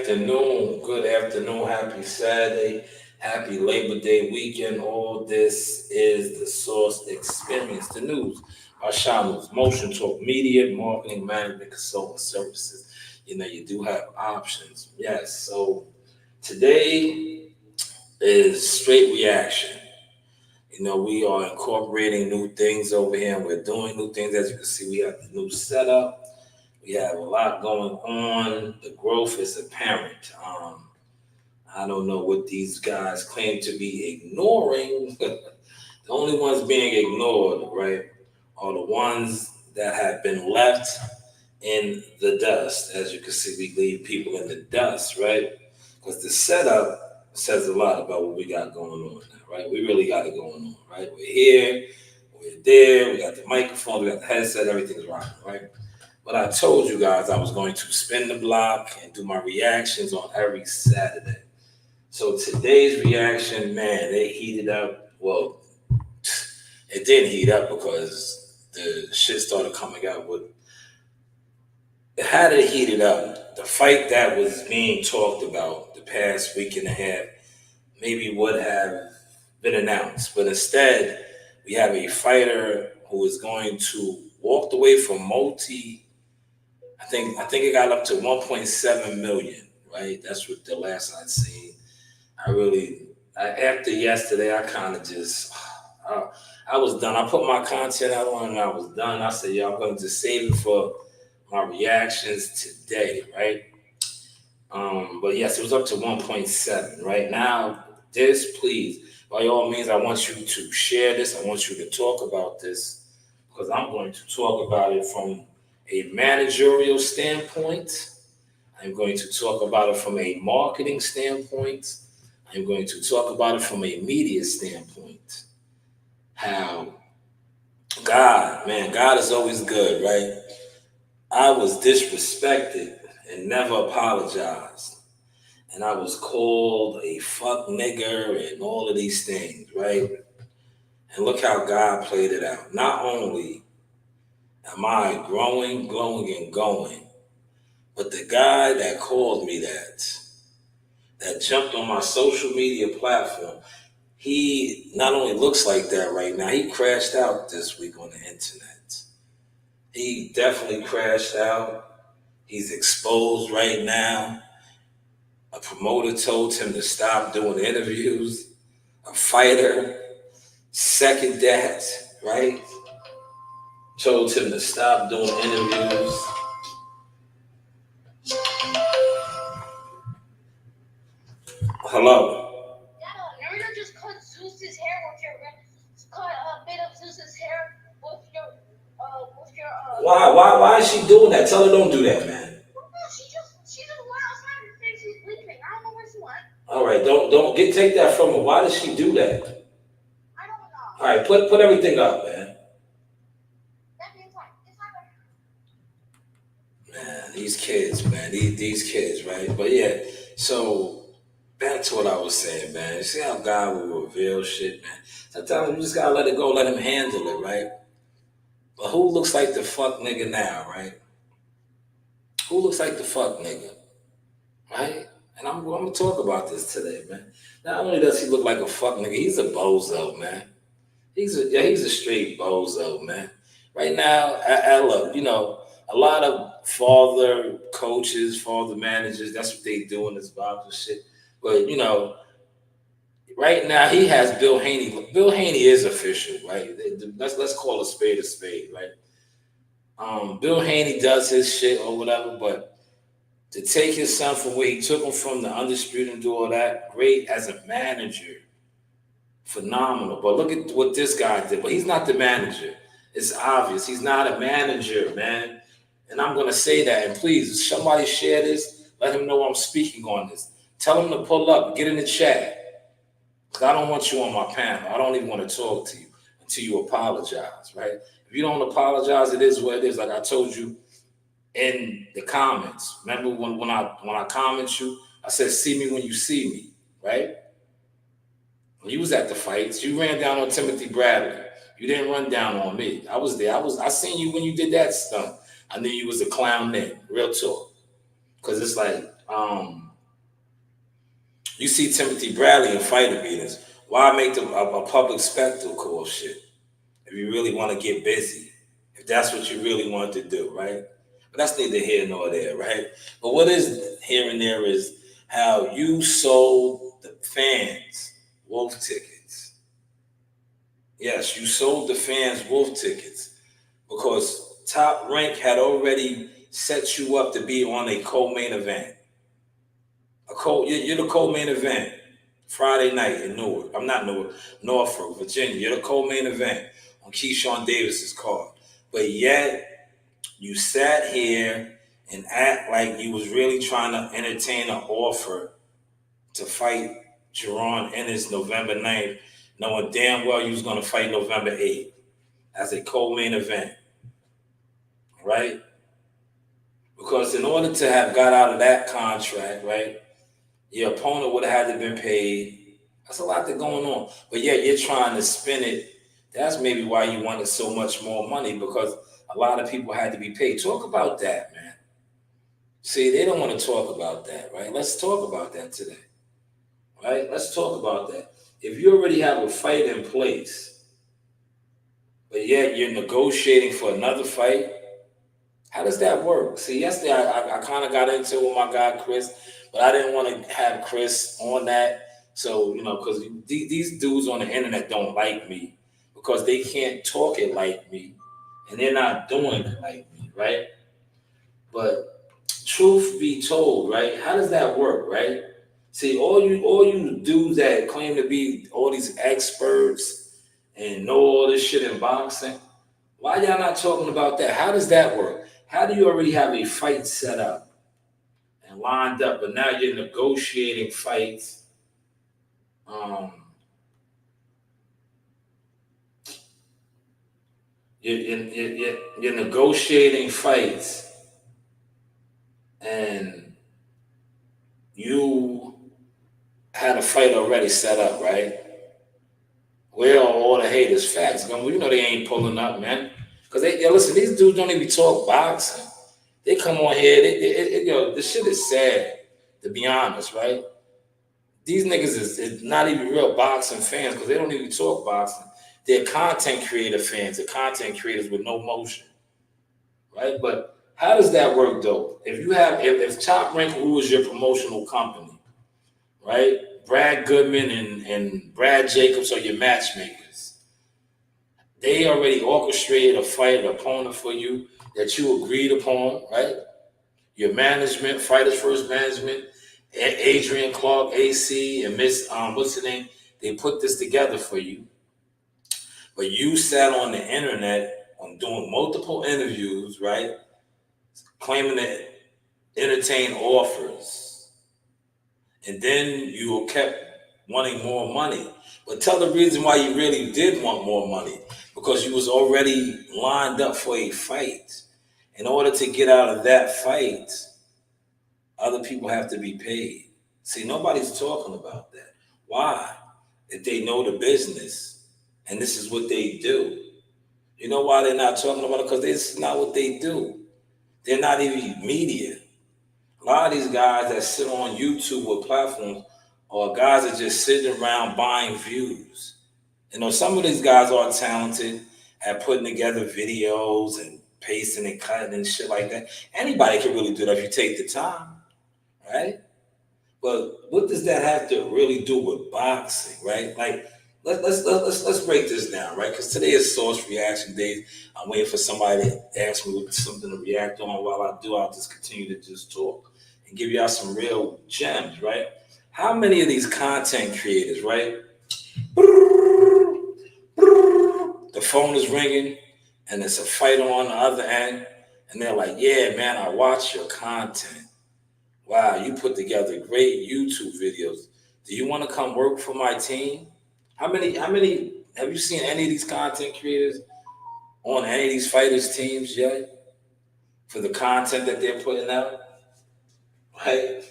afternoon. Good afternoon. Happy Saturday. Happy Labor Day weekend. All this is the Source Experience, the news by Shanewz, Motion Talk Media, Marketing Management Consulting Services. You do have options. Yes. So today is straight reaction. We are incorporating new things over here and we're doing new things. As you can see, we have the new setup. We have a lot going on. The growth is apparent. I don't know what these guys claim to be ignoring. The only ones being ignored, right, are the ones that have been left in the dust. As you can see, we leave people in the dust, right? Because the setup says a lot about what we got going on now, right? We really got it going on, right? We're here, we're there, we got the microphone, we got the headset, everything's rocking, right? But I told you guys I was going to spin the block and do my reactions on every Saturday. So today's reaction, man, they heated up. Well, it didn't heat up because the shit started coming out with. How did it heat it up? The fight that was being talked about the past week and a half maybe would have been announced. But instead, we have a fighter who is going to walk away from I think it got up to 1.7 million, right? That's what the last I'd seen. After yesterday, I kind of just, I was done. I put my content out on and I was done. I said, yeah, I'm going to just save it for my reactions today, right? But yes, it was up to 1.7. Right now, please, by all means, I want you to share this. I want you to talk about this because I'm going to talk about it from a managerial standpoint. I'm going to talk about it from a marketing standpoint. I'm going to talk about it from a media standpoint. How God is always good, right? I was disrespected and never apologized. And I was called a fuck nigger and all of these things, right? And look how God played it out. Not only am I growing, glowing, and going, but the guy that called me that jumped on my social media platform, he not only looks like that right now, he crashed out this week on the internet. He definitely crashed out. He's exposed right now. A promoter told him to stop doing interviews. A fighter, second that, right? Told him to stop doing interviews. Hello. Naruto just cut Zeus's hair with your cut a bit of Zeus's hair with your Why is she doing that? Tell her don't do that, man. She just went outside and said she's leaving. I don't know where she went. All right, don't take that from her. Why does she do that? I don't know. All right, put everything up, man. That means like it's not Man, these kids, man, these kids, right? But yeah, so back to what I was saying, man. You see how God will reveal shit, man. Sometimes you just gotta let it go, let him handle it, right? But who looks like the fuck nigga now, right? Who looks like the fuck nigga, right? And I'm gonna talk about this today, man. Not only does he look like a fuck nigga, he's a bozo, man. He's a straight bozo, man. Right now, I look, a lot of father coaches, father managers, that's what they do in this boxing shit. But right now he has Bill Haney. Bill Haney is official, right? Let's call a spade, right? Bill Haney does his shit or whatever, but to take his son from where he took him from the undisputed and do all that, great as a manager, phenomenal. But look at what this guy did. But he's not the manager. It's obvious he's not a manager, man. And I'm gonna say that. And please, somebody share this. Let him know I'm speaking on this. Tell him to pull up, get in the chat. Because I don't want you on my panel. I don't even want to talk to you until you apologize, right? If you don't apologize, it is what it is. Like I told you in the comments. Remember when I comment you, I said, see me when you see me, right? When you was at the fights, you ran down on Timothy Bradley. You didn't run down on me. I was there. I seen you when you did that stunt. I knew you was a clown then. Real talk. Because it's like, You see Timothy Bradley in fight arenas. Why make them a public spectacle of shit if you really want to get busy? If that's what you really want to do, right? But that's neither here nor there, right? But what is here and there is how you sold the fans wolf tickets. Yes, you sold the fans wolf tickets because Top Rank had already set you up to be on a co-main event. You're the co-main event Friday night in Newark. I'm not Newark, Norfolk, Virginia. You're the co-main event on Keyshawn Davis's card. But yet you sat here and act like you was really trying to entertain an offer to fight Jerron Ennis November 9th, knowing damn well you was going to fight November 8th as a co-main event, right? Because in order to have got out of that contract, right, your opponent would have had to been paid. That's a lot that's going on. But yet you're trying to spin it. That's maybe why you wanted so much more money, because a lot of people had to be paid. Talk about that, man. See, they don't want to talk about that, right? Let's talk about that today, right? Let's talk about that. If you already have a fight in place, but yet you're negotiating for another fight, how does that work? See, yesterday I kind of got into it with my guy Chris, but I didn't want to have Chris on that. So, because these dudes on the internet don't like me because they can't talk it like me and they're not doing it like me, right? But truth be told, right? How does that work, right? See, all you dudes that claim to be all these experts and know all this shit in boxing, why y'all not talking about that? How does that work? How do you already have a fight set up and lined up, but now you're negotiating fights? Um, you're negotiating fights, and you had a fight already set up, right? Where are all the haters? Facts, man. Well, they ain't pulling up, man. Because listen, these dudes don't even talk boxing. They come on here. This shit is sad, to be honest, right? These niggas is not even real boxing fans because they don't even talk boxing. They're content creator fans. They're content creators with no motion, right? But how does that work though? If Top Rank, who is your promotional company, right? Brad Goodman and Brad Jacobs are your matchmakers. They already orchestrated a fight, an opponent for you that you agreed upon, right? Your management, Fighters First Management, Adrian Clark, AC, and Miss what's her name? They put this together for you, but you sat on the internet on doing multiple interviews, right? Claiming to entertain offers, and then you kept wanting more money. But tell the reason why you really did want more money, because you was already lined up for a fight. In order to get out of that fight, other people have to be paid. See, nobody's talking about that. Why? If they know the business and this is what they do. You know why they're not talking about it? Because this is not what they do. They're not even media. A lot of these guys that sit on YouTube or platforms are guys that just sitting around buying views. Some of these guys are talented at putting together videos and pasting and cutting and shit like that. Anybody can really do that if you take the time, right? But what does that have to really do with boxing, right? Like, let's break this down, right? Because today is Source Reaction Day. I'm waiting for somebody to ask me something to react on. While I do, I'll just continue to just talk and give y'all some real gems, right? How many of these content creators, right? The phone is ringing and there's a fighter on the other end, and they're like, "Yeah, man, I watch your content. Wow, you put together great YouTube videos. Do you want to come work for my team?" How many have you seen any of these content creators on any of these fighters' teams yet? For the content that they're putting out? Right?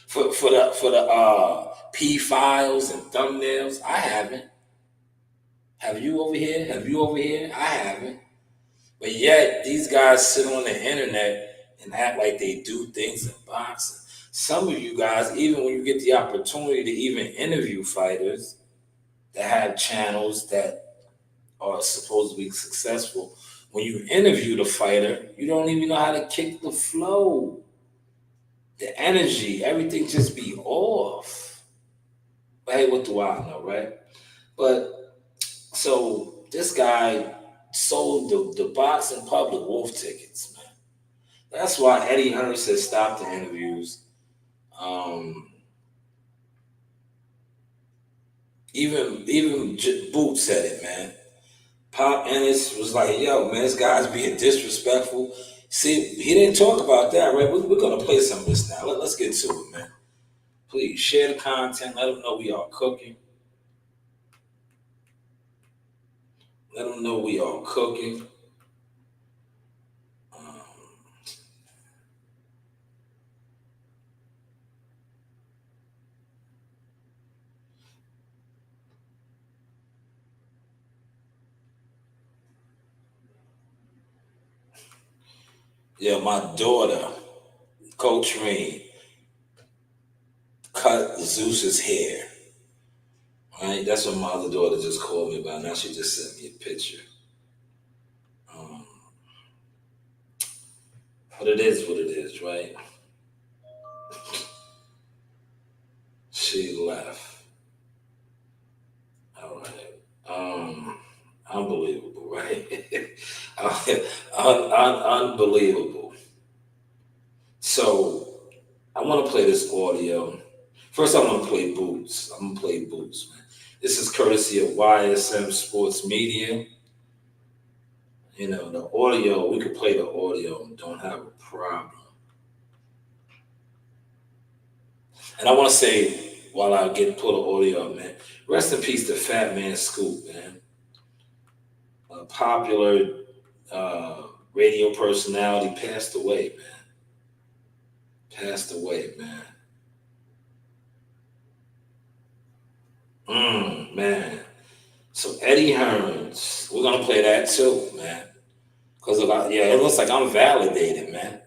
For the P files and thumbnails? I haven't. Have you over here? Have you over here? I haven't. But yet these guys sit on the internet and act like they do things in boxing. some of you guys, even when you get the opportunity to even interview fighters that have channels that are supposed to be successful, when you interview the fighter, you don't even know how to kick the flow. The energy, everything just be off. But hey, what do I know, right? But so this guy sold the boxing public wolf tickets, man. That's why Eddie Hearn has stopped the interviews. Um, even Boot said it, man. Pop Ennis was like, "Yo, man, this guy's being disrespectful." See, he didn't talk about that, right? We're gonna play some of this now. Let's get to it, man. Please share the content. Let them know we are cooking. Let them know we are cooking. Um, yeah, my daughter, Coach Reed, cut Zeus's hair. Right? That's what my other daughter just called me about. Now she just sent me a picture. Um, but it is what it is, right? She left. All right. Unbelievable, right? Unbelievable. So I want to play this audio. First, I'm going to play Boots. I'm going to play Boots, man. This is courtesy of YSM Sports Media. You know, the audio, we could play the audio and don't have a problem. And I want to say, while I pull the audio up, man, rest in peace to Fat Man Scoop, man. A popular radio personality passed away, man. Passed away, man. Man. So Eddie Hearns, we're gonna play that too, man. Cause it looks like I'm validated, man.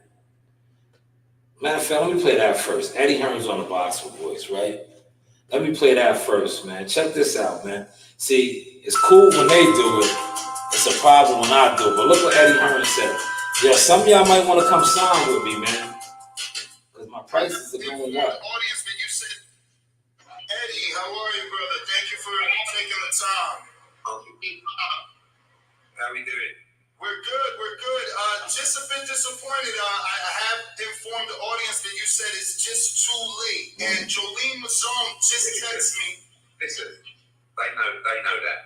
Matter of fact, let me play that first. Eddie Hearns on the Boxer Voice, right? Let me play that first, man. Check this out, man. See, it's cool when they do it. It's a problem when I do it. But look what Eddie Hearns said. Yeah, some of y'all might want to come sign with me, man. Because my prices are going up. Eddie, how are you, brother? Thank you for taking the time. How we doing? We're good. Just a bit disappointed. I have informed the audience that you said it's just too late. And Jolene Mazzone just texted me. Listen, they know that.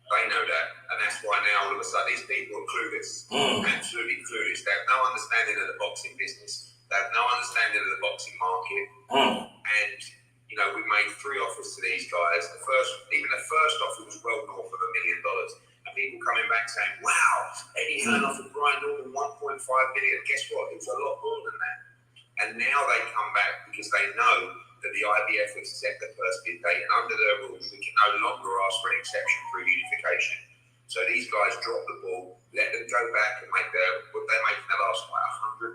They know that. And that's why now all of a sudden these people are clueless. Absolutely clueless. They have no understanding of the boxing business. They have no understanding of the boxing market. And you know, we made 3 offers to these guys. Even the first offer was well north of $1 million. And people coming back saying, wow, Eddie Hearn offered Brian Norman $1.5 million. Guess what? It was a lot more than that. And now they come back because they know that the IBF has set the first bid date. And under their rules, we can no longer ask for an exception for unification. So these guys drop the ball, let them go back and make what they made in the last fight, $100,000,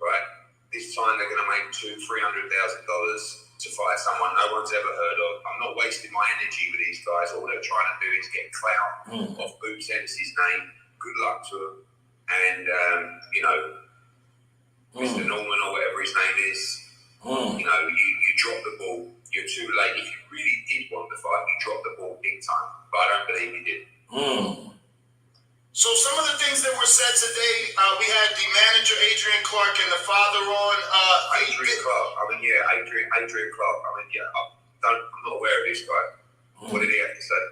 right? This time they're going to make $200,000-$300,000 to fight someone no one's ever heard of. I'm not wasting my energy with these guys. All they're trying to do is get clout off Boots Ennis' name. Good luck to them. And, you know, Mr. Norman or whatever his name is, you know, you drop the ball. You're too late. If you really did want the fight, you dropped the ball big time. But I don't believe you did. So some of the things that were said today, we had the manager Adrian Clark and the father on. Adrian Clark. Adrian Clark. I'm not aware of this guy. What did he have to say?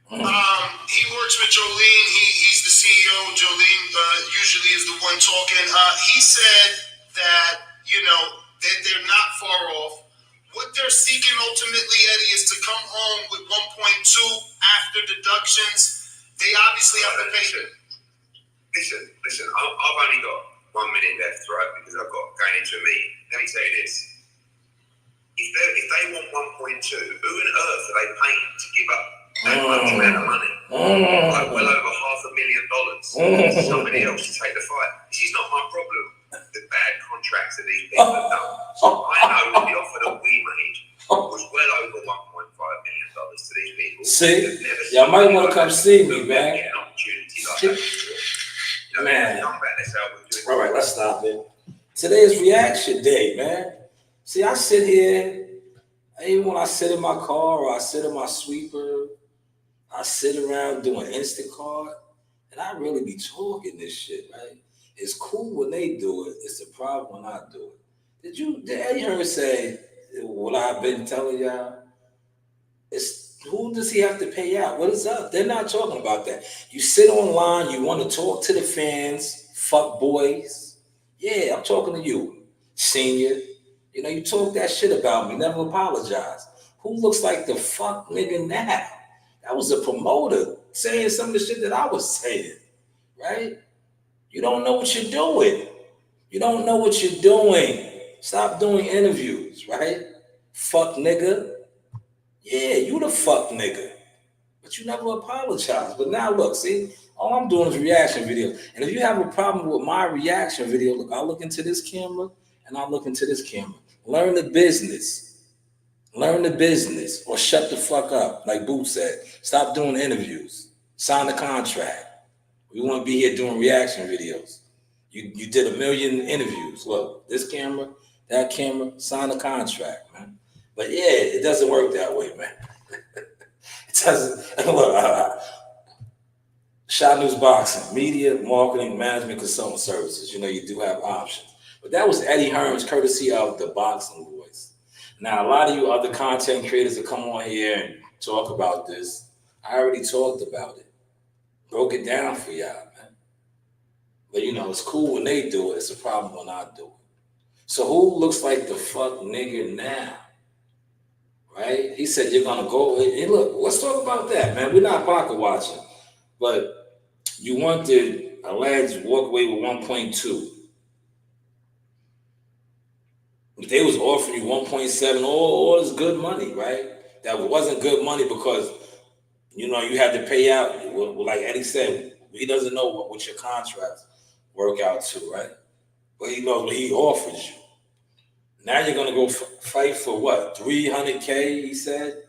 He works with Jolene. He's the CEO. Jolene usually is the one talking. He said that, you know, they're not far off. What they're seeking ultimately, Eddie, is to come home with 1.2 after deductions. They obviously have to pay. Listen. I've only got 1 minute left, right? Because I've got going into a meeting. Let me tell you this. If they want 1.2, who on earth are they paying to give up that much amount of money? Like well over $500,000 for somebody else to take the fight. This is not my problem. The bad contracts that these people have done. So I know that the offer that we made was well over $1.5 million to these people. See, y'all might want to come see me, man. Get an opportunity like that before. You know, Man. come back, let's help with doing. All right, let's stop it. Today is reaction day, man. See, I sit here, even when I sit in my car or I sit in my sweeper, I sit around doing Instacart, and I really be talking this shit, right? It's cool when they do it. It's the problem when I do it. Did Eddie Hearn say what I've been telling y'all? It's who does he have to pay out? What is up? They're not talking about that. You sit online, you want to talk to the fans, fuck boys. Yeah, I'm talking to you, senior. You know, you talk that shit about me, never apologize. Who looks like the fuck nigga now? That was a promoter saying some of the shit that I was saying, right? You don't know what you're doing. You don't know what you're doing. Stop doing interviews, right? Fuck nigga. Yeah, you the fuck nigga. But you never apologize. But now look, see, all I'm doing is reaction videos. And if you have a problem with my reaction video, look, I'll look into this camera and I'll look into this camera. Learn the business. Learn the business or shut the fuck up, like Booth said. Stop doing interviews. Sign the contract. We want to be here doing reaction videos. You did 1 million interviews. Look, this camera, that camera, sign the contract, man. But yeah, it doesn't work that way, man. It doesn't. Look, Shanewz Boxing, media, marketing, management, consulting services. You know, you do have options. But that was Eddie Hearn's courtesy of the Boxing Voice. Now, a lot of you other content creators that come on here and talk about this, I already talked about it. Broke it down for y'all, man. But you know, it's cool when they do it. It's a problem when I do it. So who looks like the fuck nigga now? Right? He said you're gonna go. Hey, look, let's talk about that, man. We're not pocket watching, but you wanted a lad's walk away with 1.2. If they was offering you 1.7, all this good money, right? That wasn't good money because you know you had to pay out. Like Eddie said, he doesn't know what your contracts work out to, right? But he knows what he offers you. Now you're gonna go fight for what? 300K, he said,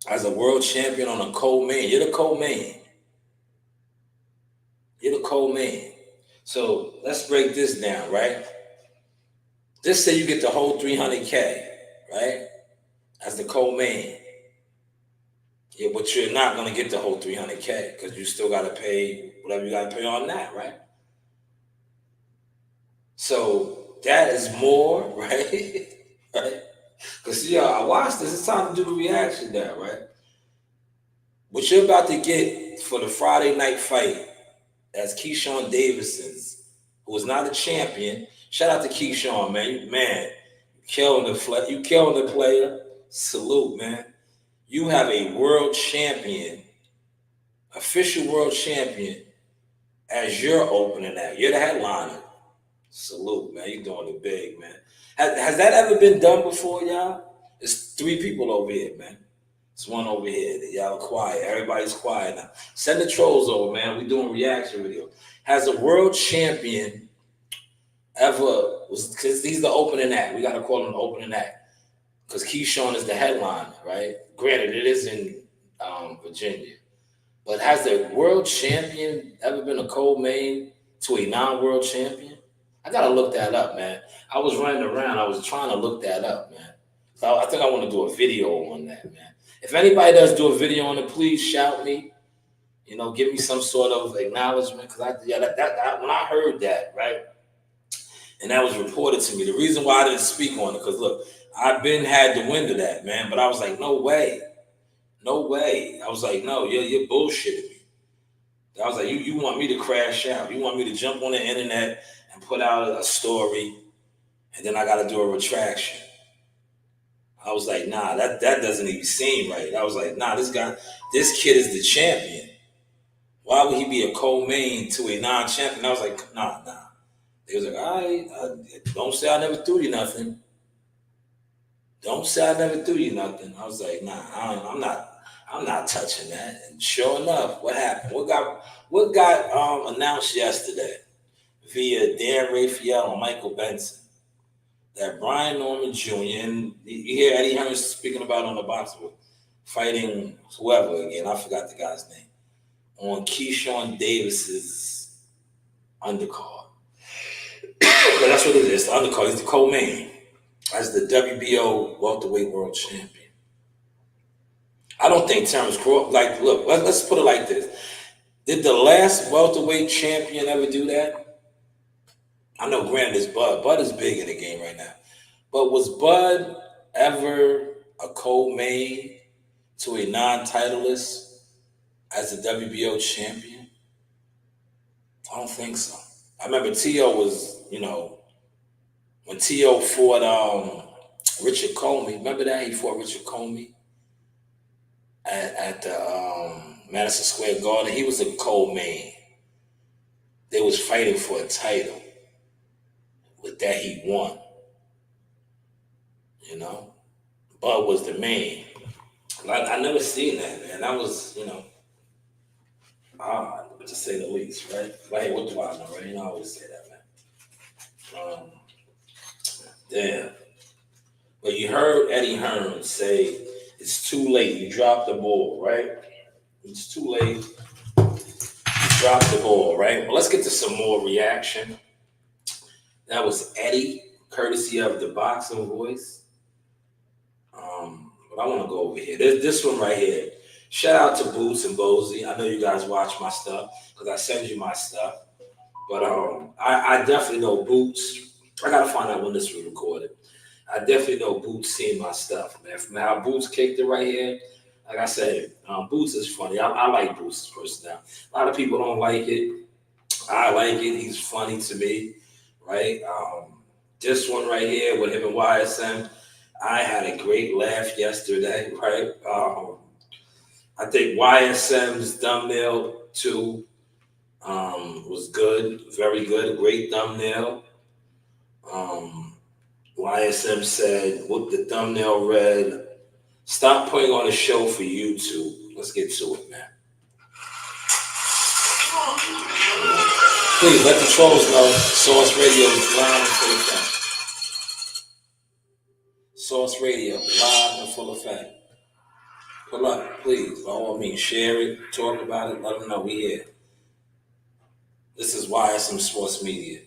as a world champion on a co-main. You're the co-main. You're the co-main. So let's break this down, right? Just say you get the whole 300K, right? As the co-main. Yeah, but you're not gonna get the whole 300K because you still gotta pay whatever you gotta pay on that, right? So that is more, right? Right? Because I watched this. It's time to do the reaction now, right? What you're about to get for the Friday night fight, that's Keyshawn Davidson's, who is not a champion. Shout out to Keyshawn, man. You killing the player. Salute, man. You have a world champion, official world champion, as your opening act. You're the headliner. Salute, man. You're doing it big, man. Has that ever been done before, y'all? It's 3 people over here, man. It's one over here. Y'all are quiet. Everybody's quiet now. Send the trolls over, man. We're doing reaction video. Has a world champion ever, because he's the opening act. We got to call him the opening act. Because Keyshawn is the headliner, right? Granted, it is in Virginia. But has the world champion ever been a co-main to a non-world champion? I got to look that up, man. I was running around. I was trying to look that up, man. So I think I want to do a video on that, man. If anybody does do a video on it, please shout me. You know, give me some sort of acknowledgement. Because when I heard that, right, and that was reported to me, the reason why I didn't speak on it, because look, I've been had the wind of that, man. But I was like, no way. No way. I was like, no, you're bullshitting me. I was like, you want me to crash out. You want me to jump on the internet and put out a story, and then I got to do a retraction. I was like, nah, that doesn't even seem right. I was like, nah, this kid is the champion. Why would he be a co-main to a non-champion? I was like, nah. They was like, all right, don't say I never threw you nothing. Don't say I never threw you nothing. I was like, nah, I'm not touching that. And sure enough, what happened? What got announced yesterday via Dan Raphael and Michael Benson? that Brian Norman Jr. and you hear Eddie Hearn speaking about on the box fighting whoever again. I forgot the guy's name on Keyshawn Davis's undercard. But that's what it is. The undercard. He's the co-main as the WBO welterweight world champion. I don't think Terrence Crawford. Like, look, let's put it like this: did the last welterweight champion ever do that? I know, granted, it's Bud. Bud is big in the game right now. But was Bud ever a co-main to a non-titleist as the WBO champion? I don't think so. I remember T.O. was, when T.O. fought Richard Comey. Remember that? He fought Richard Comey at the Madison Square Garden. He was a co-main. They was fighting for a title. With that, he won. Bud was the main. I never seen that, man. That was, odd, to say the least, right? But hey, what do I know, right? I always say that, man. Damn. But you heard Eddie Hearn say, it's too late. You dropped the ball, right? It's too late. You dropped the ball, right? Well, let's get to some more reaction. That was Eddie, courtesy of the Boxing Voice. But I want to go over here. This one right here. Shout out to Boots and Bozy. I know you guys watch my stuff because I send you my stuff. But I definitely know Boots. I got to find out when this was recorded. I definitely know Boots seen my stuff, man. From how Boots kicked it right here. Like I said, Boots is funny. I like Boots' personality. A lot of people don't like it. I like it. He's funny to me, right? This one right here with him and YSM. I had a great laugh yesterday, right? I think YSM's thumbnail too was good, very good, a great thumbnail. YSM said, what the thumbnail read, stop putting on a show for YouTube. Let's get to it, man. Please let the trolls know Source Radio is live and full effect. Source Radio, live and full effect. Pull up, please. By all means, share it, talk about it, let them know we here. This is YSM Sports Media.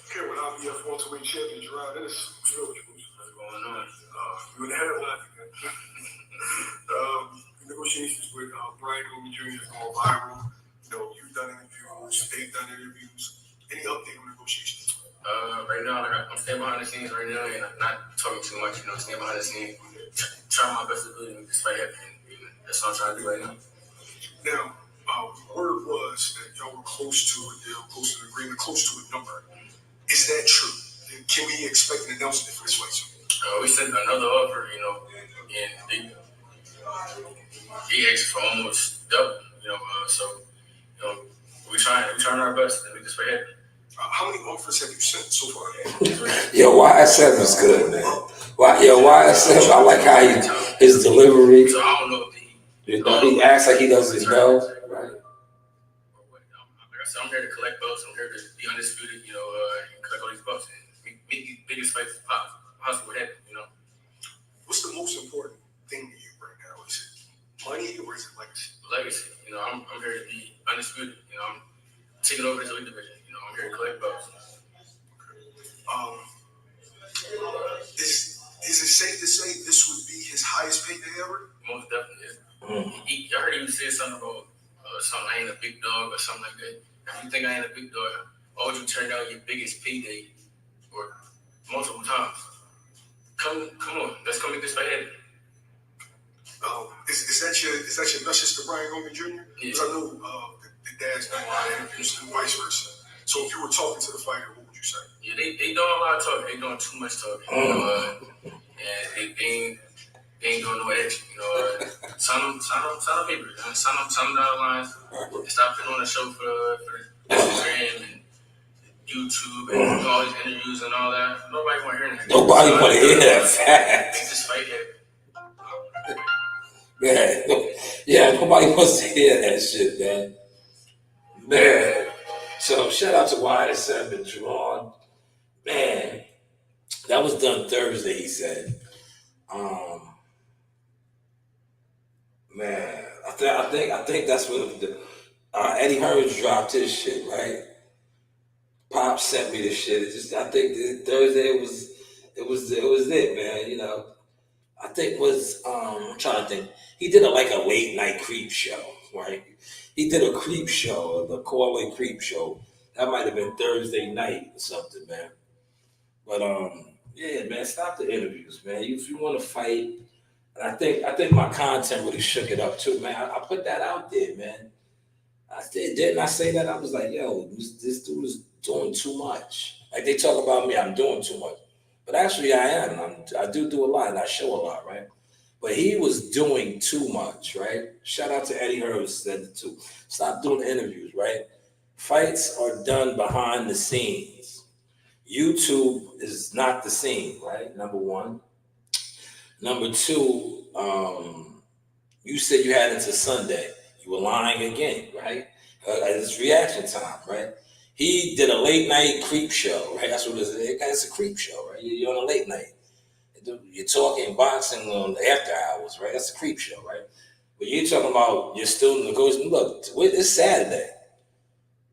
Okay, with IBF welterweight champion Gerard Ennis, what's going on? You in the headline again. Negotiations with Brian Norman Jr. is going viral. You've done interviews, they've done interviews. Any update on negotiations? Right now, I'm staying behind the scenes right now, and I'm not talking too much. Staying behind the scenes, trying my best to do it, this fight happening. That's what I'm trying to do right now. Now, word was that y'all were close to a deal, close to an agreement, close to a number. Is that true? And can we expect an announcement for this fight soon? We sent another offer, and they asked for almost double, so we're trying our best to make this fight happen. How many offers have you sent so far? Yo, YSM is good, man. YSM, I like how his delivery. So I don't know if he acts like he doesn't know. Right. Like I said, I'm here to collect belts. I'm here to be undisputed, and collect all these belts and make the biggest fights possible happen, What's the most important thing to you right now? Is it money or is it legacy? Legacy. I'm here to be undisputed. I'm taking over this weight division. I'm here to collect belts. Is it safe to say this would be his highest payday ever? Most definitely. I heard him say something about something, I ain't a big dog or something like that. If you think I ain't a big dog, why would you turn down your biggest payday or multiple times? Come on, let's come make this fight happen. Is that your message to Brian Norman Jr.? Because I know the dad's done a lot of interviews and vice versa. So if you were talking to the fighter, what would you say? Yeah, they doing a lot of talking. They doing too much talking. And they ain't doing no action. Sign them papers. Sign them down the lines. And stop putting on a show for Instagram and YouTube and all these interviews and all that. Nobody want to hear that. Nobody want to hear that fact. Make this fight happen. Yeah, nobody wants to hear that shit, man. So shout out to YSM and Javon. Man, that was done Thursday, he said. Um, man, I think that's when Eddie Hearns dropped his shit, right? Pop sent me the shit. I think Thursday it was it, man. You know, I think was I'm trying to think. He did like a late night creep show, right? He did a creep show, the call-in creep show. That might have been Thursday night or something, man. But yeah, man, stop the interviews, man. If you want to fight, and I think my content really shook it up too, man. I put that out there, man. Didn't I say that? I was like, yo, this dude is doing too much. Like they talk about me, I'm doing too much. But actually I am. I do a lot and I show a lot, right? But he was doing too much, right? Shout out to Eddie Hurst said it too. Stop doing interviews, right? Fights are done behind the scenes. YouTube is not the scene, right? Number one. Number two, you said you had until Sunday. You were lying again, right? It's reaction time, right? He did a late night creep show, right? That's what it is. It's a creep show, right? You're on a late night. You're talking boxing on the after hours, right? That's a creep show, right? But you're talking about you're still negotiating. Look, it's Saturday.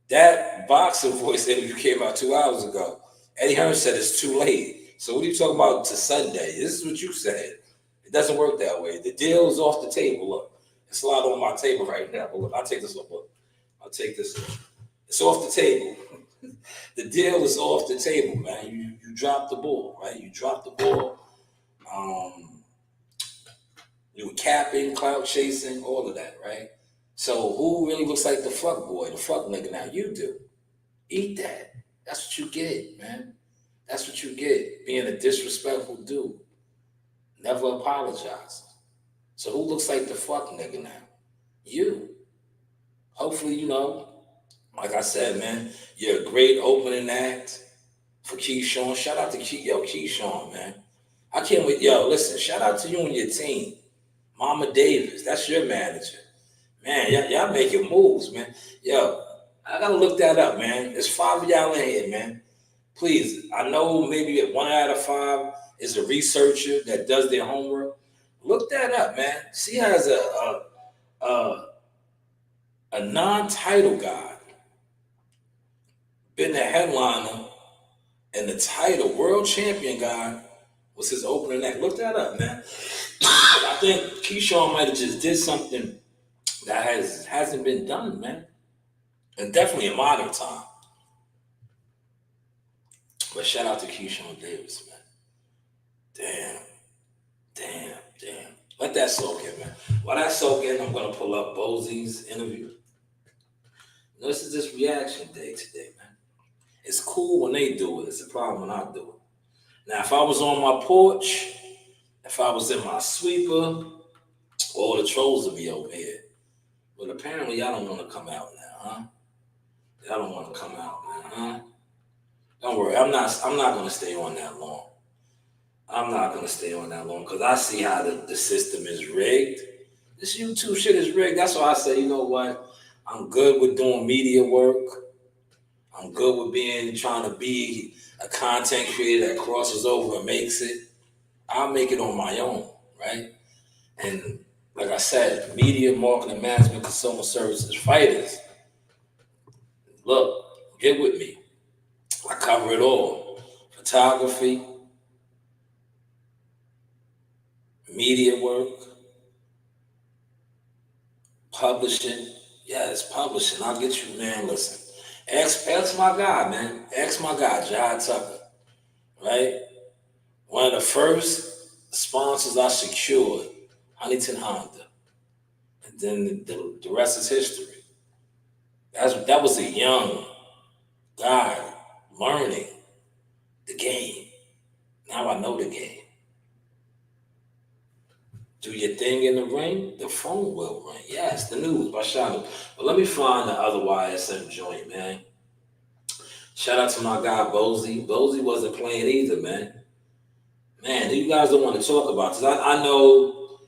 That boxing voice interview came out 2 hours ago. Eddie Hearn said it's too late. So what are you talking about to Sunday? This is what you said. It doesn't work that way. The deal is off the table. Look, it's a lot on my table right now. But look, I'll take this. Look, I'll take this. It's off the table. The deal is off the table, man. You dropped the ball, right? You dropped the ball. You were capping, clout chasing, all of that, right? So who really looks like the fuck boy, the fuck nigga now? You do. Eat that. That's what you get, man. That's what you get. Being a disrespectful dude. Never apologize. So who looks like the fuck nigga now? You. Hopefully, like I said, man, you're a great opening act for Keyshawn. Shout out to Keyshawn, man. I can't wait. Yo, listen, shout out to you and your team. Mama Davis, that's your manager. Man, y'all making moves, man. Yo, I gotta look that up, man. There's 5 of y'all in here, man. Please, I know maybe 1 out of 5 is a researcher that does their homework. Look that up, man. She has a non-title guy, been the headliner, and the title world champion guy was his opening act. Look that up, man. I think Keyshawn might have just did something that hasn't been done, man. And definitely in modern time. But shout out to Keyshawn Davis, man. Damn. Let that soak in, man. While that soak in, I'm going to pull up Bosey's interview. This is this reaction day today, man. It's cool when they do it. It's a problem when I do it. Now, if I was on my porch, if I was in my sweeper, all the trolls would be over here. But apparently, y'all don't want to come out now, huh? Y'all don't want to come out now, huh? Don't worry, I'm not going to stay on that long. I'm not going to stay on that long because I see how the system is rigged. This YouTube shit is rigged. That's why I say, you know what? I'm good with doing media work. I'm good with trying to be a content creator that crosses over and makes it. I'll make it on my own, right? And like I said, media, marketing, management, consumer services, fighters. Look, get with me. I cover it all. Photography, media work, publishing. Yeah, it's publishing. I'll get you, man. Listen, ask my guy, man. Ask my guy, John Tucker, right? One of the first sponsors I secured, Huntington Honda. And then the rest is history. That was a young guy learning the game. Now I know the game. Do your thing in the ring, the phone will ring. Yes, the news by Shanewz. But let me find the other YSM joint, man. Shout out to my guy, Bosey. Bosey wasn't playing either, man. Man, you guys don't want to talk about this. I know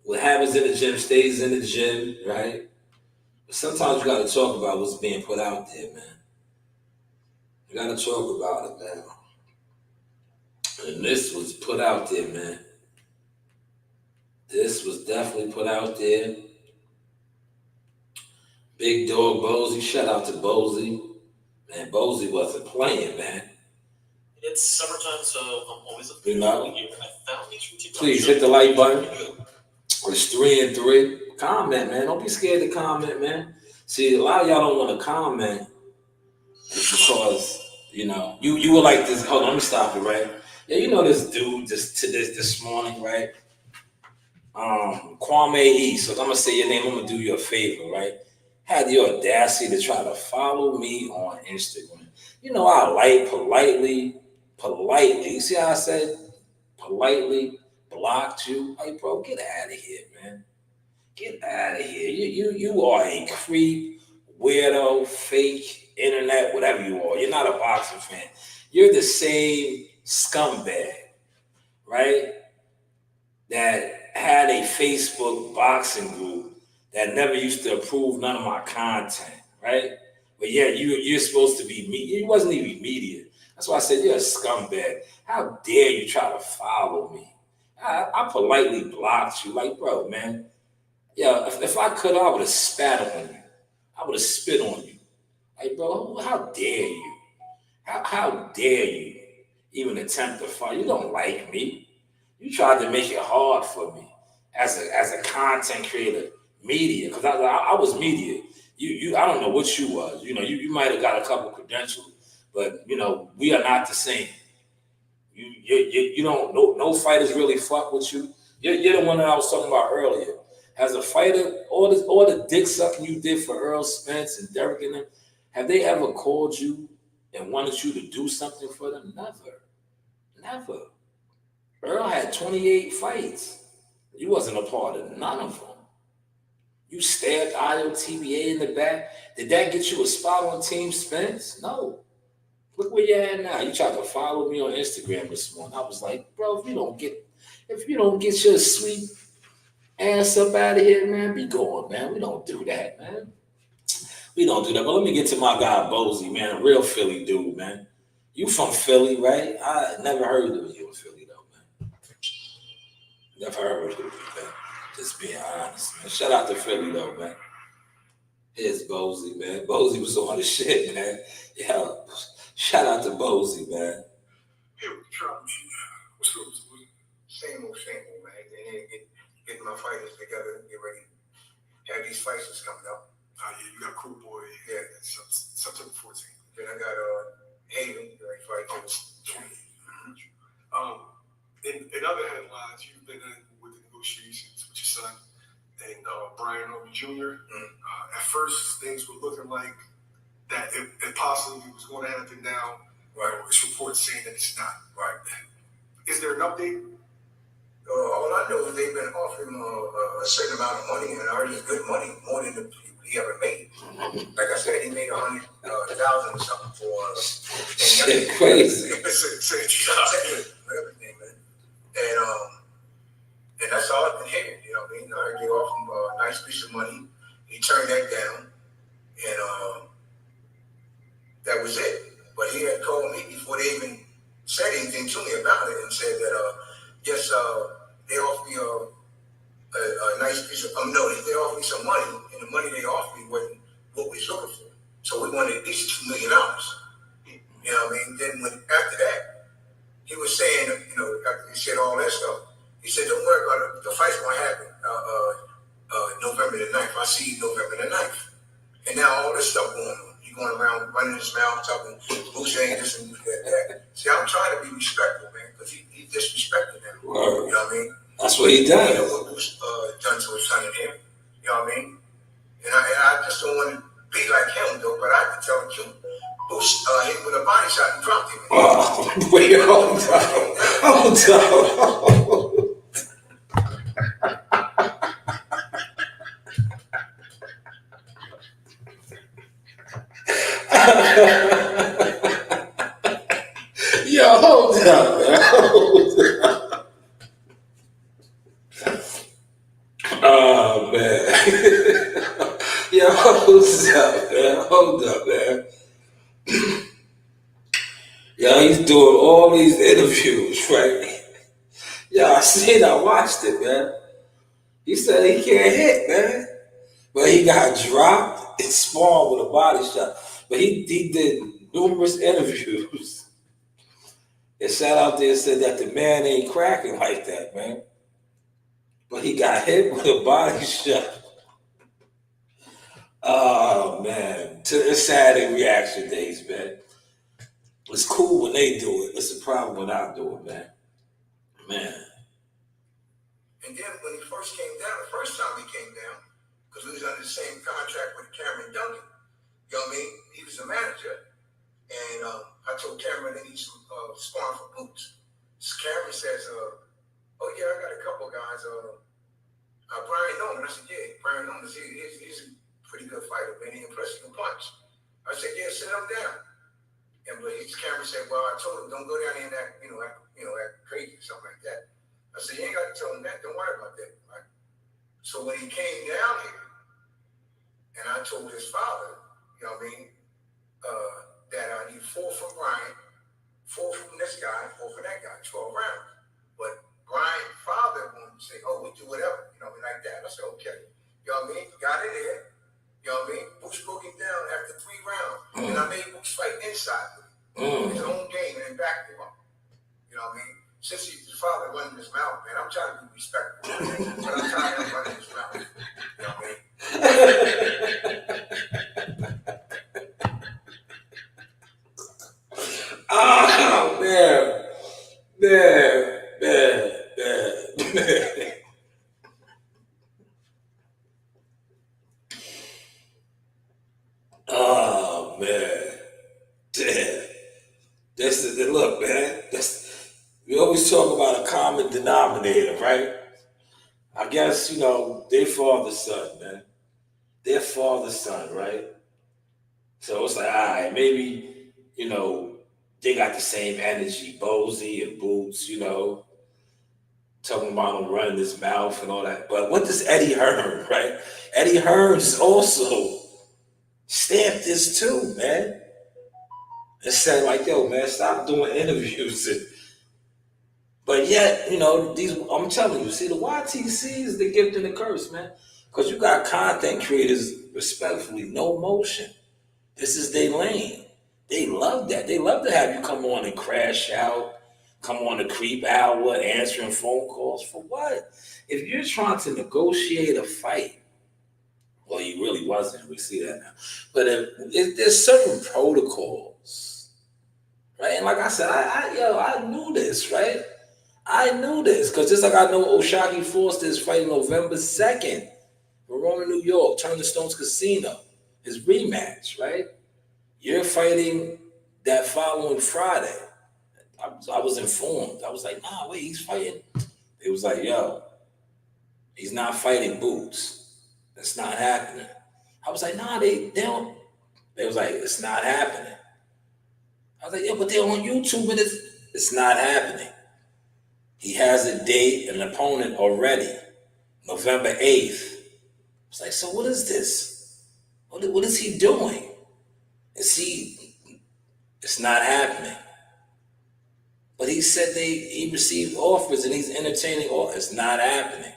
what happens in the gym stays in the gym, right? But sometimes you got to talk about what's being put out there, man. I gotta talk about it, man. And this was put out there, man. This was definitely put out there. Big dog Bozy, shout out to Bozy. Man, Bozy wasn't playing, man. It's summertime, so I'm always a You know? here. I found these from TikTok. Please hit the like button. It's 3 and 3. Comment, man. Don't be scared to comment, man. See, a lot of y'all don't want to comment because, you know, you were like this. Hold on, let me stop it, right? Yeah, you know this dude this morning, right? Kwame E. So I'm gonna say your name. I'm gonna do you a favor, right? Had the audacity to try to follow me on Instagram. You know, I like politely. You see how I said politely blocked you? Like, bro, get out of here, man. Get out of here. You are a creep, weirdo, fake, internet, whatever you are. You're not a boxing fan. You're the same scumbag, right? That had a Facebook boxing group that never used to approve none of my content, right? But yeah, you're supposed to be media. You wasn't even media. That's why I said you're a scumbag. How dare you try to follow me? I politely blocked you. Like, bro, man. Yeah, if I could, I would have spat on you. I would have spit on you. Like, bro, how dare you? How dare you even attempt to fight? You don't like me. You tried to make it hard for me as a content creator, media, because I was media. You I don't know what you was. You know, you might have got a couple credentials, but you know, we are not the same. You don't no fighters really fuck with you. You're the one that I was talking about earlier. As a fighter, all the dick sucking you did for Earl Spence and Derek and them, have they ever called you and wanted you to do something for them? Never. Earl had 28 fights. You wasn't a part of none of them. You stabbed IOTBA in the back. Did that get you a spot on Team Spence? No. Look where you're at now. You tried to follow me on Instagram this morning. I was like, bro, if you don't get your sweet ass up out of here, man, be gone, man. We don't do that, man. We don't do that. But let me get to my guy Bozy, man, a real Philly dude, man. You from Philly, right? I never heard of you in Philly, though, man. Never heard of you, man. Just being honest, man. Shout out to Philly, though, man. Here's Bozy, man. Bozy was on the shit, man. Yeah. Shout out to Bozy, man. Hey, what's up? Same old, man. And getting my fighters together, get ready. Have these fights that's coming up. Oh, yeah, you got Cool Boy. Yeah, that's September 14th. Then I got Haven, right, fight. That was 28. In other headlines, you've been in with the negotiations with your son and Brian Obi Jr. At first, things were looking like that it possibly was going to happen now. Right. It's reports saying that it's not. Right. Is there an update? All I know is they've been offering him a certain amount of money, and already good money, more than the people he ever made. Like I said, he made $100,000 or something for shit crazy. Everything, man. And that's all I've been hearing. You know what I mean? I heard they offered him a nice piece of money. He turned that down, and that was it. But he had called me before they even said anything to me about it, and said that yes, they offered me a nice piece of no, they offered me some money, and the money they offered me wasn't what we was looking for. So we wanted at least $2 million. You know what I mean? Then after that, he was saying, you know, after he said all that stuff, he said, don't worry about it. The fight's going to happen November the 9th. I see you November the 9th. And now all this stuff going on. He going around running his mouth, talking, who's saying this and that. See, I'm trying to be respectful, man, because he disrespected him. You know what I mean? That's what he done. You know what Bruce done to his son and him. You know what I mean? And I just don't want to be like him, though, but I can tell the truth. Bruce hit him with a body shot and dropped him. Oh, wait, hold on. Yo, hold up, man. Hold up. Oh, man. Yo, hold up, man. Hold up, man. Yo, he's doing all these interviews, right? Yo, I watched it, man. He said he can't hit, man. But he got dropped and spawned with a body shot. But he did numerous interviews and sat out there and said that the man ain't cracking like that, man. But he got hit with a body shot. Oh, man. It's sad in reaction days, man. It's cool when they do it. It's a problem when I do it, man. Man. And then when he first came down, the first time he came down, because we was under the same contract with Cameron Duncan. You know what I mean? He was the manager. And I told Cameron that he's sparring for boots. So Cameron says, oh yeah, I got a couple of guys. Brian Norman. I said, yeah, Brian Norman, he's a pretty good fighter, man. He impressive and punch. I said, yeah, sit him down. But Cameron said, well, I told him, don't go down there and act, act crazy or something like that. I said, you ain't got to tell him that. Don't worry about that. Right? So when he came down here, and I told his father, you know what I mean, that I need 4 from Brian, 4 from this guy, 4 from that guy, 12 rounds. But Brian's father wanted to say, oh, we do whatever, you know what I mean, like that. I said, okay. You know what I mean? Got it there. You know what I mean? Boots broke him down after 3 rounds. And I made Boots fight inside with him. His own game and then back him up. You know what I mean? Since his father running his mouth, man, I'm trying to be respectful. But I'm tired of running his mouth. You know what I mean? Oh, man. Oh, man. Damn. Look, man. We always talk about a common denominator, right? I guess, they father-son, man. They're father-son, right? So it's like, all right, maybe, they got the same energy, Bozy and Boots, talking about him running his mouth and all that. But what does Eddie Hearn, right? Eddie Hearn's also stamped this too, man. And said like, yo, man, stop doing interviews. But yet, I'm telling you, see, the YTC is the gift and the curse, man. Because you got content creators, respectfully, no motion. This is their lane. They love that. They love to have you come on and crash out, come on a creep hour, answering phone calls. For what? If you're trying to negotiate a fight, well, you really wasn't. We see that now. But if there's certain protocols, right? And like I said, I knew this, right? I knew this. Because just like I know Oshaki Foster is fighting November 2nd in Verona, New York, Turner Stones Casino, his rematch, right? You're fighting that following Friday. I was informed. I was like, nah, wait, he's fighting. It was like, yo, he's not fighting Boots. That's not happening. I was like, nah, they don't. They was like, it's not happening. I was like, yeah, but they're on YouTube and it's not happening. He has a date, an opponent already, November 8th. I was like, so what is this? What is he doing? It's not happening. But he said he received offers and he's entertaining offers. It's not happening.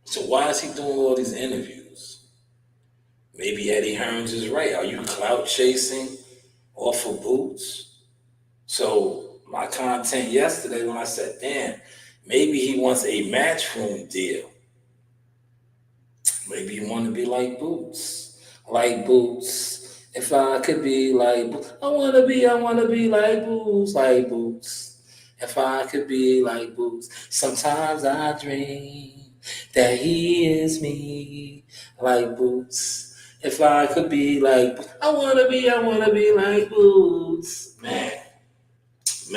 So why is he doing all these interviews? Maybe Eddie Hearns is right. Are you clout chasing off of Boots? So my content yesterday when I said, damn, maybe he wants a matchroom deal. Maybe you want to be like Boots. Like Boots. If I could be like Boots. I want to be like Boots. Like Boots. If I could be like Boots. Sometimes I dream that he is me. Like Boots. If I could be like Boots. I want to be like Boots. Man. I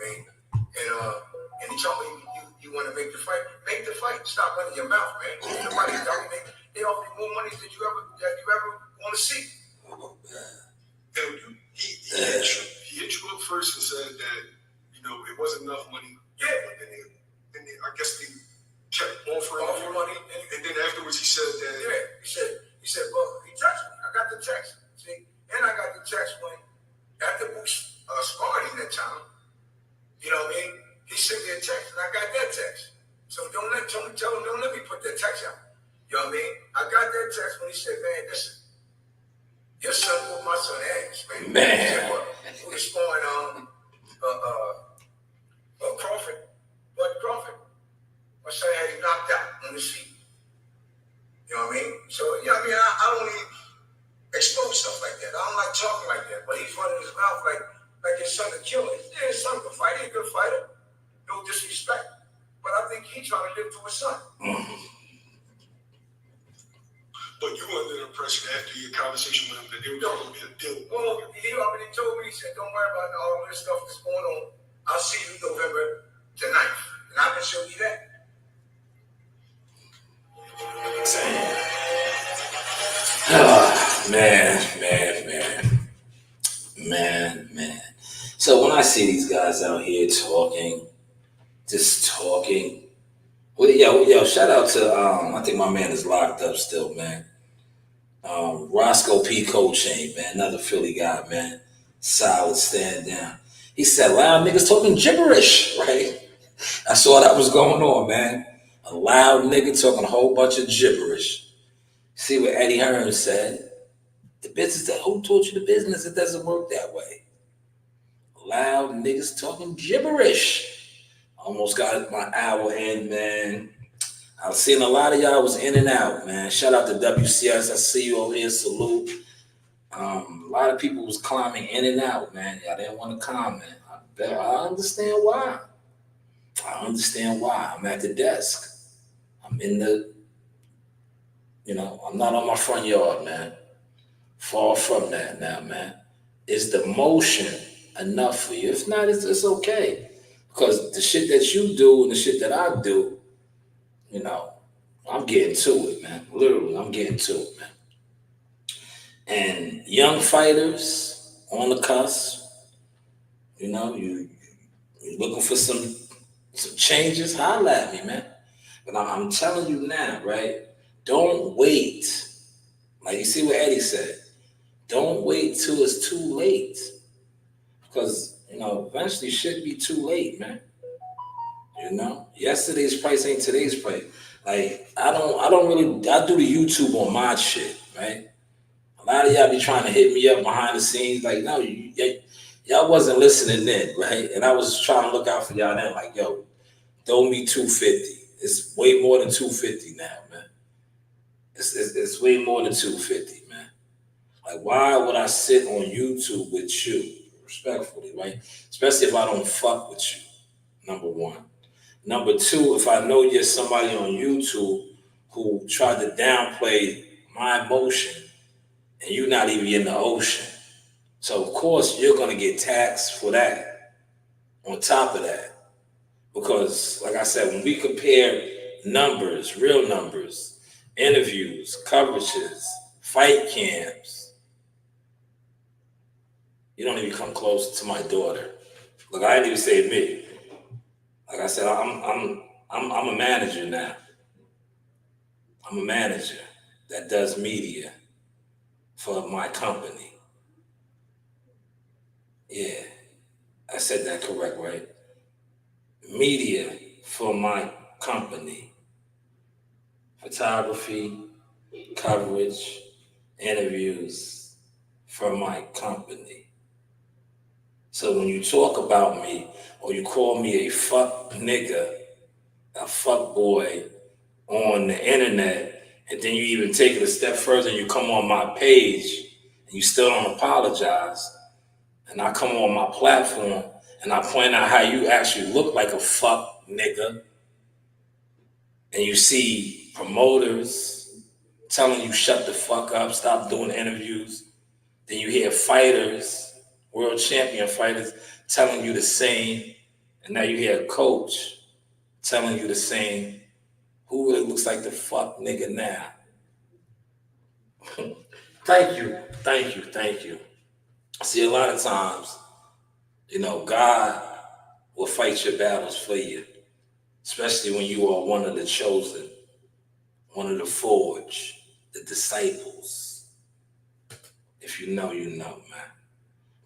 mean, and he told me you want to make the fight. Make the fight. Stop running your mouth, man. Nobody, they offer more money than you ever want to see. He introed up first and said that it wasn't enough money. Yeah. But then I guess they kept offering money, and then afterwards he said that. Yeah. He said, well, he touch me. I got the text. See? And I got the text when after Bush sparred him that time. You know what I mean? He sent me a text and I got that text. So tell him, don't let me put that text out. You know what I mean? I got that text when he said, man, listen, your son whooped my son ass, man. Man. He said, well, who was sparring Crawford? Bud Crawford. My son had him knocked out on his feet. You know what I mean? So, you know what I mean? I don't even expose stuff like that. I don't like talking like that. But he's running his mouth like his son a killer. Yeah, his son could fight. He's a good fighter. No disrespect. But I think he's trying to live to his son. But you were under the impression after your conversation with him that there was going to be a deal. Well, he already told me, he said, don't worry about all this stuff that's going on. I'll see you November the 9th. And I can show you that. Man. So when I see these guys out here talking, just talking, well, yo, shout out to I think my man is locked up still, man. Roscoe P. Coltrane, man, another Philly guy, man. Solid, stand down. He said loud niggas talking gibberish, right? I saw that was going on, man. A loud nigga talking a whole bunch of gibberish. See what Eddie Hearn said? The business that who taught you the business? It doesn't work that way. Loud niggas talking gibberish. Almost got my hour in, man. I was seeing a lot of y'all was in and out, man. Shout out to WCS. I see you over here. Salute. A lot of people was climbing in and out, man. Y'all didn't want to comment. I understand why. I'm at the desk. I'm in the, I'm not on my front yard, man. Far from that now, man. Is the motion enough for you? If not, it's okay. Because the shit that you do and the shit that I do, I'm getting to it, man. Literally, I'm getting to it, man. And young fighters on the cusp, you're looking for some changes, holla at me, man. But I'm telling you now, right? Don't wait. Like you see what Eddie said. Don't wait till it's too late. Because, eventually shit be too late, man. Yesterday's price ain't today's price. Like, I do the YouTube on my shit, right? A lot of y'all be trying to hit me up behind the scenes. Like, no, y'all wasn't listening then, right? And I was trying to look out for y'all then. Like, yo, throw me 250. It's way more than 250 now, man. It's way more than 250, man. Like, why would I sit on YouTube with you, respectfully, right? Especially if I don't fuck with you, number one. Number two, if I know you're somebody on YouTube who tried to downplay my emotion and you're not even in the ocean. So, of course, you're going to get taxed for that on top of that. Because, like I said, when we compare numbers, real numbers, interviews, coverages, fight camps, you don't even come close to my daughter. Look, I didn't even say me. Like I said, I'm a manager now. I'm a manager that does media for my company. Yeah, I said that correct, right? Media for my company. Photography, coverage, interviews for my company. So when you talk about me or you call me a fuck nigga, a fuck boy on the internet, and then you even take it a step further and you come on my page and you still don't apologize, and I come on my platform and I point out how you actually look like a fuck nigga, and you see promoters telling you shut the fuck up, stop doing interviews, then you hear fighters, world champion fighters, telling you the same, and now you hear a coach telling you the same. Who really looks like the fuck nigga now? Thank you. See, a lot of times, God will fight your battles for you, especially when you are one of the chosen, one of the forged, the disciples. If you know, you know, man.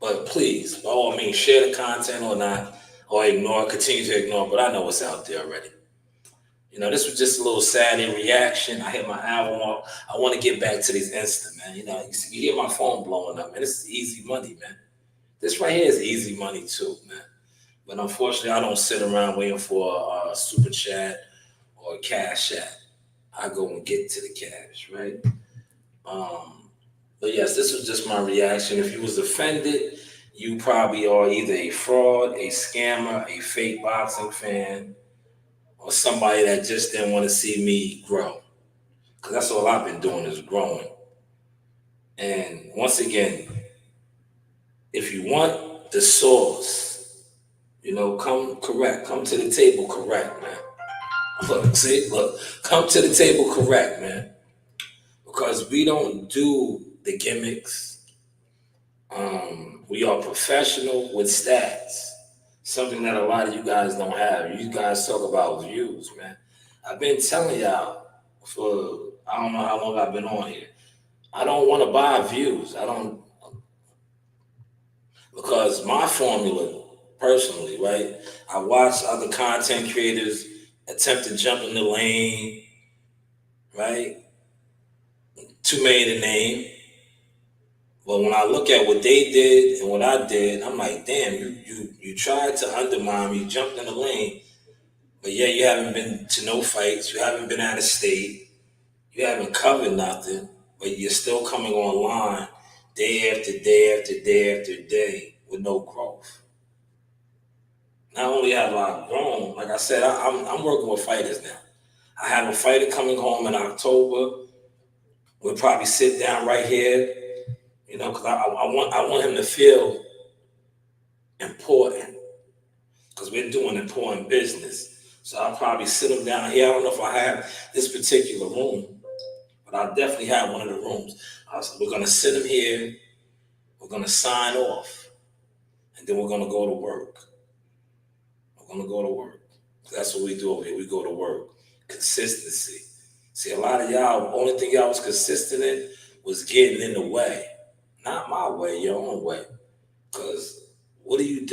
But please, by all means, share the content or not, or ignore, continue to ignore. But I know it's out there already. This was just a little Saturday reaction. I hit my album off. I want to get back to these Insta, man. You hear my phone blowing up, man. This is easy money, man. This right here is easy money too, man. But unfortunately, I don't sit around waiting for a super chat or a cash app. I go and get to the cash, right? But yes, this was just my reaction. If you was offended, you probably are either a fraud, a scammer, a fake boxing fan, or somebody that just didn't want to see me grow. Because that's all I've been doing is growing. And once again, if you want the source, come correct. Come to the table correct, man. Look, come to the table correct, man. Because we don't do the gimmicks. We are professional with stats. Something that a lot of you guys don't have. You guys talk about views, man. I've been telling y'all for I don't know how long I've been on here. I don't want to buy views. Because my formula, personally, right? I watch other content creators attempt to jump in the lane, right? Too many to name. But when I look at what they did and what I did, I'm like, damn, you tried to undermine me, you jumped in the lane, but yeah, you haven't been to no fights, you haven't been out of state, you haven't covered nothing, but you're still coming online day after day after day after day with no growth. Not only have I grown, like I said, I'm working with fighters now. I have a fighter coming home in October. We'll probably sit down right here, because I want him to feel important, because we're doing important business. So I'll probably sit him down here. I don't know if I have this particular room, but I'll definitely have one of the rooms. We're going to sit him here. We're going to sign off, and then we're going to go to work. We're going to go to work. That's what we do over here. We go to work. Consistency. See, a lot of y'all, only thing y'all was consistent in was getting in the way. Not my way, your own way. Because what do? You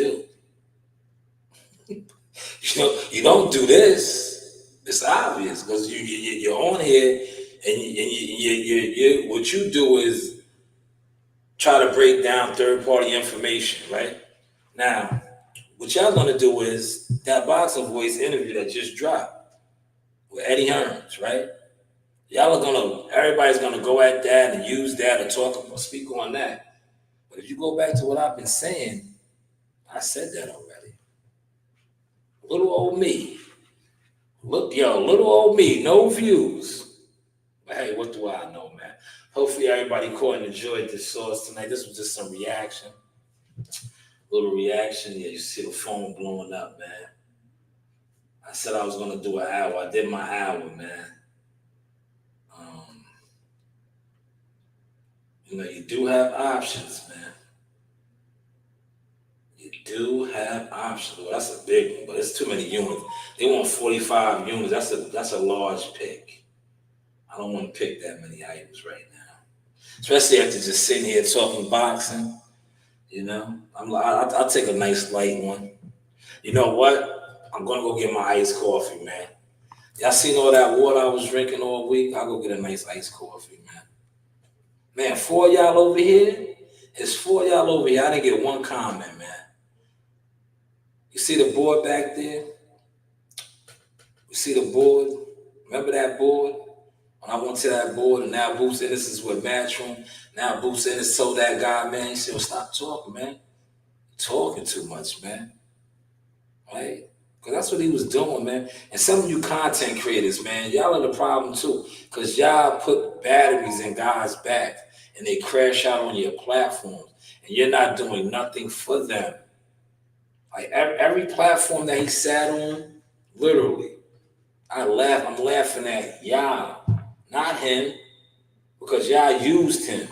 don't do this. It's obvious because you're on here and you what you do is try to break down third-party information, right? Now, what y'all gonna do is that Boxing Voice interview that just dropped with Eddie Hearns, right? Everybody's gonna go at that and use that or speak on that. But if you go back to what I've been saying, I said that already. Little old me. Little old me, no views. But hey, what do I know, man? Hopefully everybody caught and enjoyed this sauce tonight. This was just some reaction. Little reaction. Yeah, you see the phone blowing up, man. I said I was gonna do an hour. I did my hour, man. You do have options, man. You do have options. Well, that's a big one, but it's too many units. They want 45 units. That's a large pick. I don't want to pick that many items right now, especially after just sitting here talking boxing. I'll take a nice light one. You know what? I'm gonna go get my iced coffee, man. Y'all seen all that water I was drinking all week? I'll go get a nice iced coffee, man. Man, 4 y'all over here. It's 4 y'all over here. I didn't get one comment, man. You see the board back there? You see the board? Remember that board? When I went to that board and now Boots Ennis is with Matchroom. Now Boots Ennis told that guy, man, he said, well, stop talking, man. You're talking too much, man. Right? Because that's what he was doing, man. And some of you content creators, man, y'all are the problem too. Because y'all put batteries in guys' back and they crash out on your platforms. And you're not doing nothing for them. Like every platform that he sat on, literally, I'm laughing at y'all, not him, because y'all used him.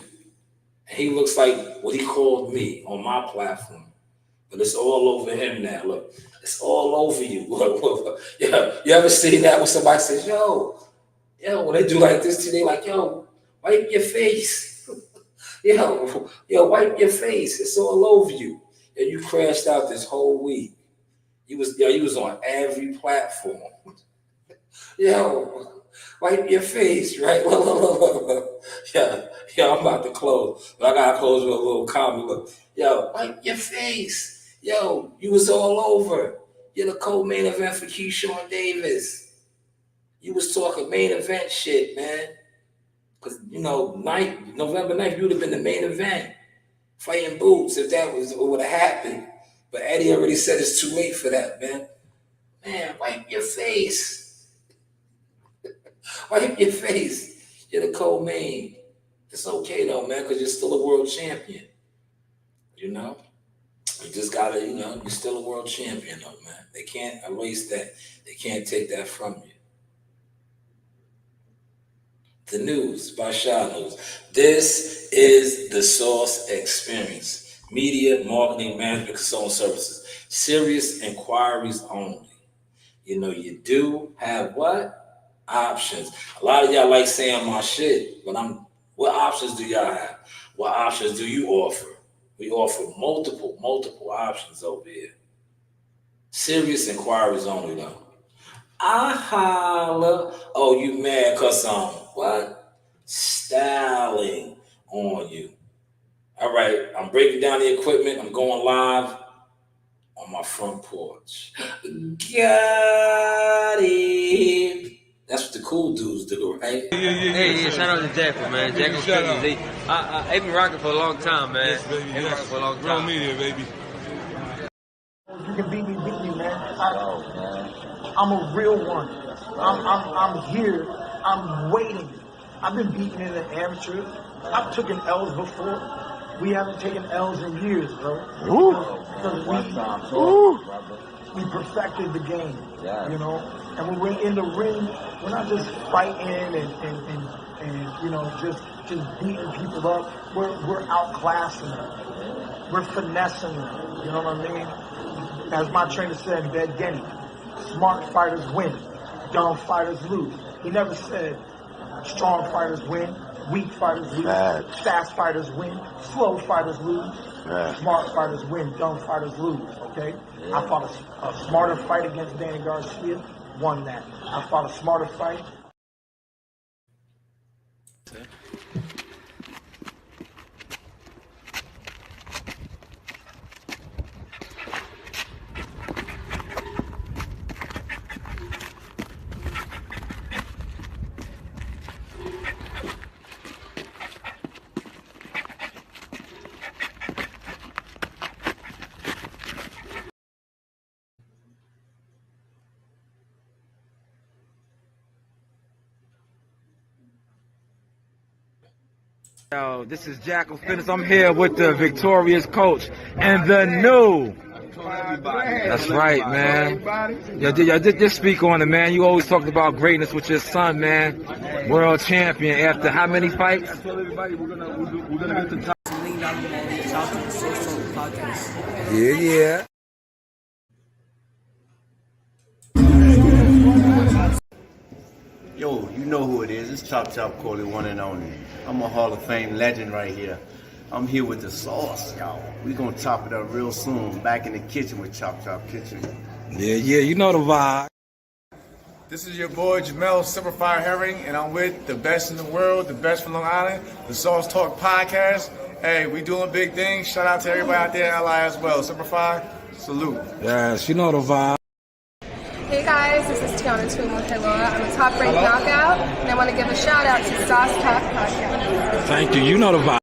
And he looks like what he called me on my platform. But it's all over him now. Look, it's all over you. Look. You ever seen that when somebody says, yo, when they do like this to you, they like, yo, wipe your face. Yo, wipe your face. It's all over you. And you crashed out this whole week. You was on every platform. Yo, wipe your face, right? Yeah, I'm about to close. But I gotta close with a little comment. Look, yo, wipe your face. Yo, you was all over. You're the co-main event for Keyshawn Davis. You was talking main event shit, man. Because, November 9th, you would have been the main event. Fighting Boots, if that would have happened. But Eddie already said it's too late for that, man. Man, wipe your face. Wipe your face. You're the co-main. It's okay, though, man, because you're still a world champion. You just gotta, you're still a world champion, though, man. They can't erase that. They can't take that from you. The news by Shanewz. This is the Source Experience. Media, marketing, management, consulting services. Serious inquiries only. You do have what? Options. A lot of y'all like saying my shit, but what options do y'all have? What options do you offer? We offer multiple options over here. Serious inquiries only, though. I holla. Oh, you mad because I'm what? Styling on you. All right, I'm breaking down the equipment. I'm going live on my front porch. Got it. That's what the cool dudes do, right? Hey, shout out to Jackal, man. Jackal Cookies. They've been rocking for a long time, man. Yes, baby. They've been rocking for a long time. Real media, baby. You can beat me, man. I'm a real one. I'm here. I'm waiting. I've been beaten in the amateur. I've taken L's before. We haven't taken L's in years, bro. Because we perfected the game, And when we're in the ring, we're not just fighting and just beating people up. We're outclassing them. We're finessing them. You know what I mean? As my trainer said, Bed Denny, smart fighters win, dumb fighters lose. He never said strong fighters win, weak fighters lose, fast fighters win, slow fighters lose, smart fighters win, dumb fighters lose, okay? Yeah. I fought a smarter fight against Danny Garcia, won that. I fought a smarter fight. Yo, this is Jackal Fitness. I'm here with the victorious coach and the new. That's right, man. Yo, just speak on it, man. You always talked about greatness with your son, man. World champion after how many fights? Tell everybody we're gonna get the top. Yeah. Yo, you know who it is. It's Chop Coley, one and only. I'm a Hall of Fame legend right here. I'm here with the sauce, y'all. We gonna chop it up real soon. Back in the kitchen with Chop Kitchen. Yeah, you know the vibe. This is your boy Jamel Simplify Herring, and I'm with the best in the world, the best from Long Island, the Sauce Talk Podcast. Hey, we doing big things. Shout out to everybody out there in LI as well. Simplify, salute. Yes, you know the vibe. Hey guys, this is Tiana Tuimuhela. I'm a top-ranked knockout, and I want to give a shout out to Sauce Talk Podcast. Thank you. You know the vibe.